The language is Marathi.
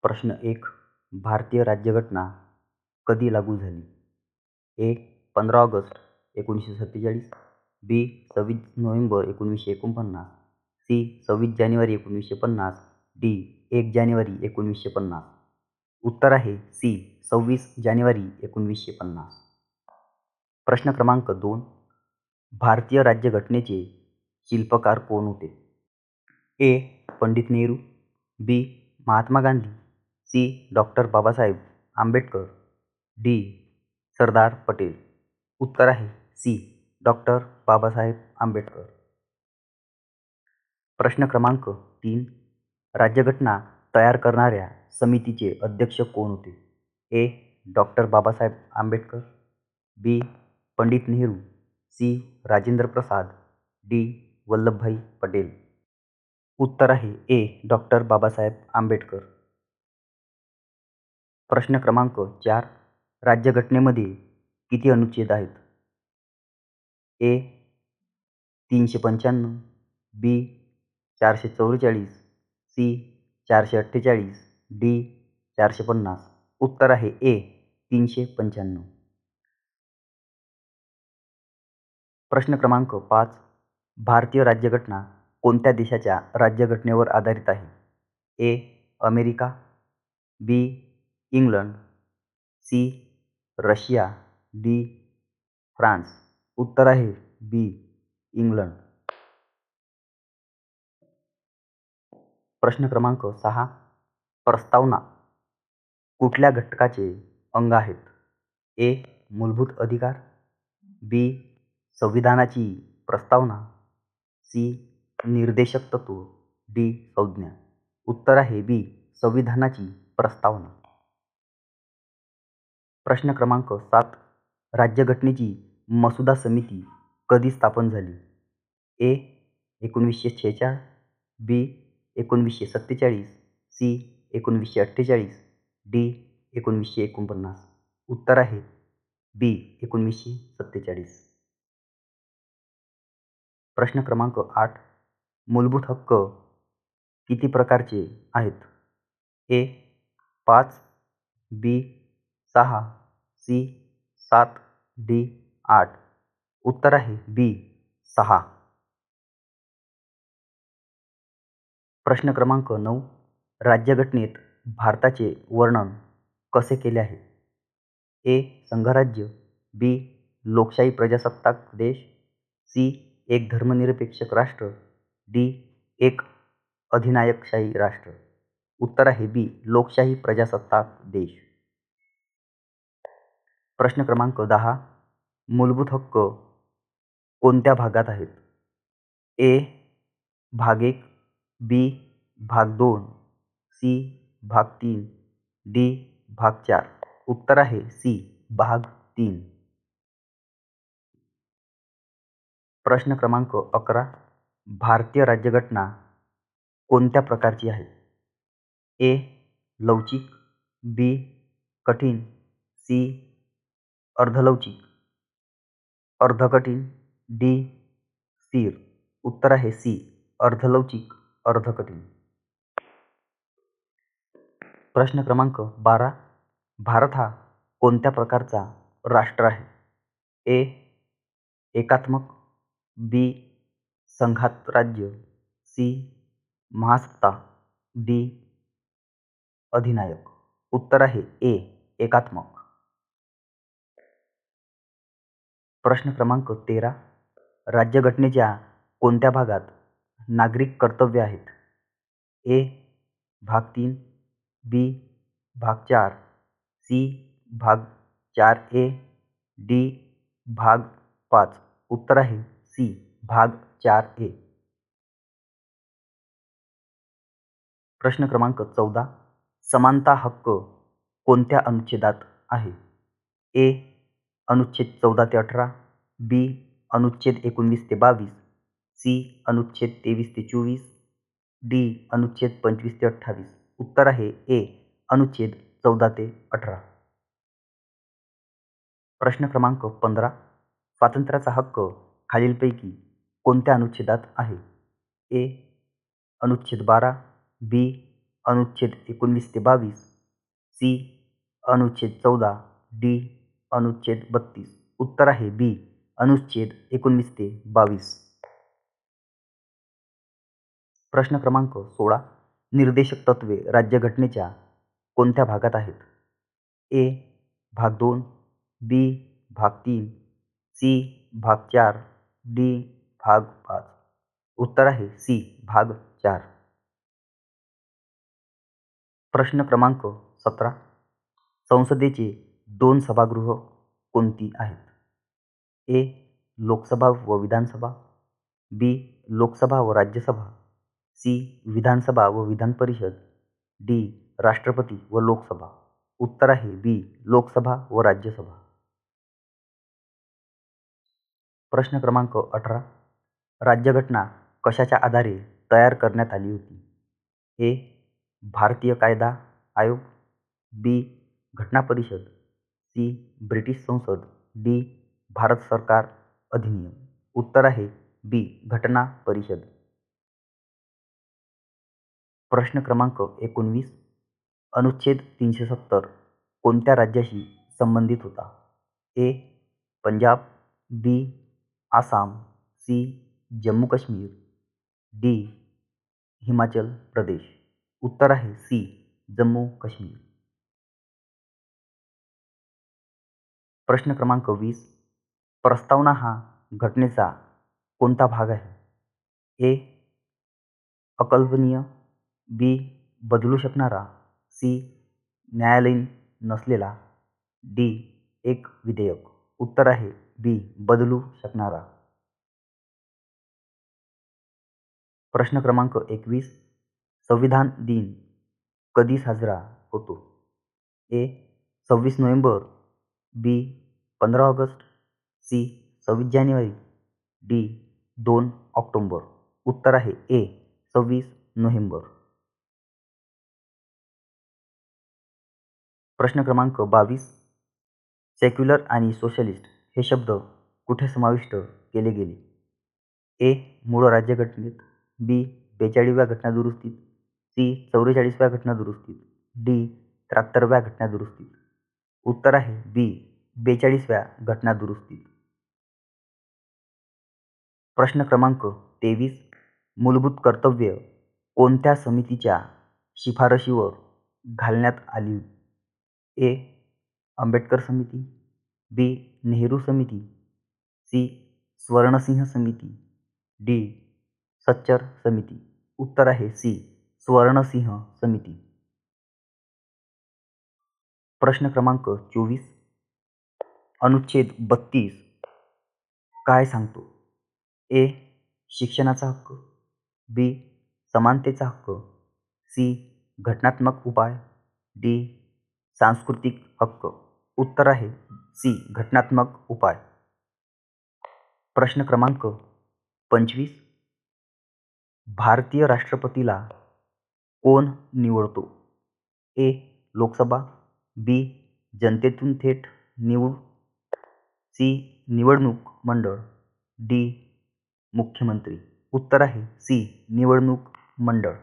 प्रश्न 1. भारतीय राज्यघटना कधी लागू झाली? ए. 15 ऑगस्ट 1947, बी. 26 नोव्हेंबर 1949, सी. 26 जानेवारी 1950, डी. 1 जानेवारी 1950. उत्तर आहे सी. 26 जानेवारी 1950. प्रश्न क्रमांक 2. भारतीय राज्यघटनेचे शिल्पकार कोण होते? A. Pandit Nehru, B. Mahatma Gandhi, C. Doctor Babasaheb Ambedkar, D. Sardar Patel. उत्तर आहे सी. डॉक्टर बाबासाहेब आंबेडकर. प्रश्न क्रमांक 3. राज्यघटना तयार करणाऱ्या समितीचे अध्यक्ष कोण होते? ए. डॉक्टर बाबासाहेब आंबेडकर, बी. पंडित नेहरू, सी. राजेंद्र प्रसाद, डी. वल्लभभाई पटेल. उत्तर आहे ए. डॉक्टर बाबासाहेब आंबेडकर. प्रश्न क्रमांक 4. राज्यघटनेमध्ये किती अनुच्छेद आहेत? ए. 395, बी. 444, सी. 448, डी. 450. उत्तर आहे ए. 395. प्रश्न क्रमांक 5. भारतीय राज्यघटना कोणत्या देशाच्या राज्यघटनेवर आधारित आहे? A. America, B. England, C. Russia, D. France. उत्तर आहे बी. इंग्लंड. प्रश्न क्रमांक 6. प्रस्तावना कुठल्या घटकाचे अंग आहेत? ए. मूलभूत अधिकार, बी. संविधानाची प्रस्तावना, सी. निर्देशक तत्व, डी. संज्ञा. उत्तर आहे बी. संविधानाची प्रस्तावना. प्रश्न क्रमांक 7. राज्यघटनेची मसुदा समिती कधी स्थापन झाली? ए. 1946, बी. 1947, सी. 1948, डी. 1949. उत्तर आहे बी. 1947. प्रश्न क्रमांक 8. मूलभूत हक्क किती प्रकारचे आहेत? ए. 5, बी. 6, सी. 7, डी. 8. उत्तर आहे बी. 6. प्रश्न क्रमांक 9. राज्यघटनेत भारताचे वर्णन कसे केले आहे? ए. संघराज्य, बी. लोकशाही प्रजासत्ताक देश, सी. एक धर्मनिरपेक्ष राष्ट्र, डी. एक अधिनायकशाही राष्ट्र. उत्तर आहे बी. लोकशाही प्रजासत्ताक देश. प्रश्न क्रमांक 10. मूलभूत हक्क कोणत्या भागात आहेत? ए. भाग 1, बी. भाग 2, सी. भाग 3, डी. भाग 4. उत्तर आहे सी. भाग 3. प्रश्न क्रमांक 11. भारतीय राज्यघटना कोणत्या प्रकारची आहे? ए. लवचिक, बी. कठीण, सी. अर्धलवचिक, अर्धकठीण, डी. स्थिर. उत्तर आहे सी. अर्धलवचिक, अर्धकठीण. प्रश्न क्रमांक 12. भारत हा कोणत्या प्रकारचा राष्ट्र आहे? ए. एकात्मक, बी. संघात राज्य, सी. महासत्ता, डी. अधिनायक. उत्तर आहे ए. एकात्मक. प्रश्न क्रमांक 13. राज्यघटनेच्या कोणत्या भागात नागरिक कर्तव्य आहेत? ए. भाग 3, बी. भाग 4, सी. भाग 4A, डी. भाग 5. उत्तर आहे सी. भाग 4A. प्रश्न क्रमांक 14. समानता हक्क कोणत्या अनुच्छेदात आहे? ए. अनुच्छेद 14 ते 18, बी. अनुच्छेद 19 ते 22, सी. अनुच्छेद 23 ते 24, डी. अनुच्छेद 25 ते 28. उत्तर आहे ए. अनुच्छेद 14 ते 18. प्रश्न क्रमांक 15. स्वातंत्र्याचा हक्क खालीलपैकी कोणत्या अनुच्छेदात आहे? ए. अनुच्छेद 12, बी. अनुच्छेद 19 ते 22, सी. अनुच्छेद 14, डी. अनुच्छेद 32. उत्तर आहे बी. अनुच्छेद 19 ते 22. प्रश्न क्रमांक 16. निर्देशक तत्त्वे राज्यघटनेच्या कोणत्या भागात आहेत? ए. भाग 2, बी. भाग 3, सी. भाग 4, डी. भाग 5. उत्तर आहे सी. भाग 4. प्रश्न क्रमांक 17. संसदेचे 2 सभागृह कोणती आहेत? ए. लोकसभा व विधानसभा, बी. लोकसभा व राज्यसभा, सी. विधानसभा व विधान परिषद, डी. राष्ट्रपती व लोकसभा. उत्तर आहे बी. लोकसभा व राज्यसभा. प्रश्न क्रमांक 18. राज्यघटना कशाच्या आधारे तयार करण्यात आली होती? ए. भारतीय कायदा आयोग, बी. घटना परिषद, सी. ब्रिटिश संसद, डी. भारत सरकार अधिनियम. उत्तर आहे बी. घटना परिषद. प्रश्न क्रमांक 19. अनुच्छेद 370 कोणत्या राज्याशी संबंधित होता? ए. पंजाब, बी. आसाम, सी. जम्मू काश्मीर, डी. हिमाचल प्रदेश. उत्तर आहे सी. जम्मू काश्मीर. प्रश्न क्रमांक 20. प्रस्तावना हा घटनेचा कोणता भाग आहे? ए. अकल्पनीय, बी. बदलू शकणारा, सी. न्यायालयीन नसलेला, डी. एक विधेयक. उत्तर आहे बी. बदलू शकणारा. प्रश्न क्रमांक 21. संविधान दिन कधी साजरा होतो? ए. 26 नोव्हेंबर, बी. 15 ऑगस्ट, सी. 26 जानेवारी, डी. 2 ऑक्टोबर. उत्तर आहे ए. 26 नोव्हेंबर. प्रश्न क्रमांक 22. सेक्युलर आणि सोशलिस्ट हे शब्द कुठे समाविष्ट केले गेले? ए. मूळ राज्यघटनेत, बी. 42व्या घटनादुरुस्तीत, सी. 44व्या घटनादुरुस्तीत, डी. 73व्या घटनादुरुस्तीत. उत्तर आहे बी. 42व्या घटनादुरुस्तीत. प्रश्न क्रमांक 23. मूलभूत कर्तव्य कोणत्या समितीच्या शिफारशीवर घालण्यात आली? ए. आंबेडकर समिती, बी. नेहरू समिती, सी. स्वर्णसिंह समिती, डी. सच्चर समिती. उत्तर आहे सी. स्वर्णसिंह समिती. प्रश्न क्रमांक 24. अनुच्छेद 32 काय सांगतो? ए. शिक्षणाचा हक्क, बी. समानतेचा हक्क, सी. घटनात्मक उपाय, डी. सांस्कृतिक हक्क. उत्तर आहे सी. घटनात्मक उपाय. प्रश्न क्रमांक 25. भारतीय राष्ट्रपतीला कोण निवडतो? ए. लोकसभा, बी. जनतेतून थेट निवड, सी. निवडणूक मंडळ, डी. मुख्यमंत्री. उत्तर आहे सी. निवडणूक मंडळ.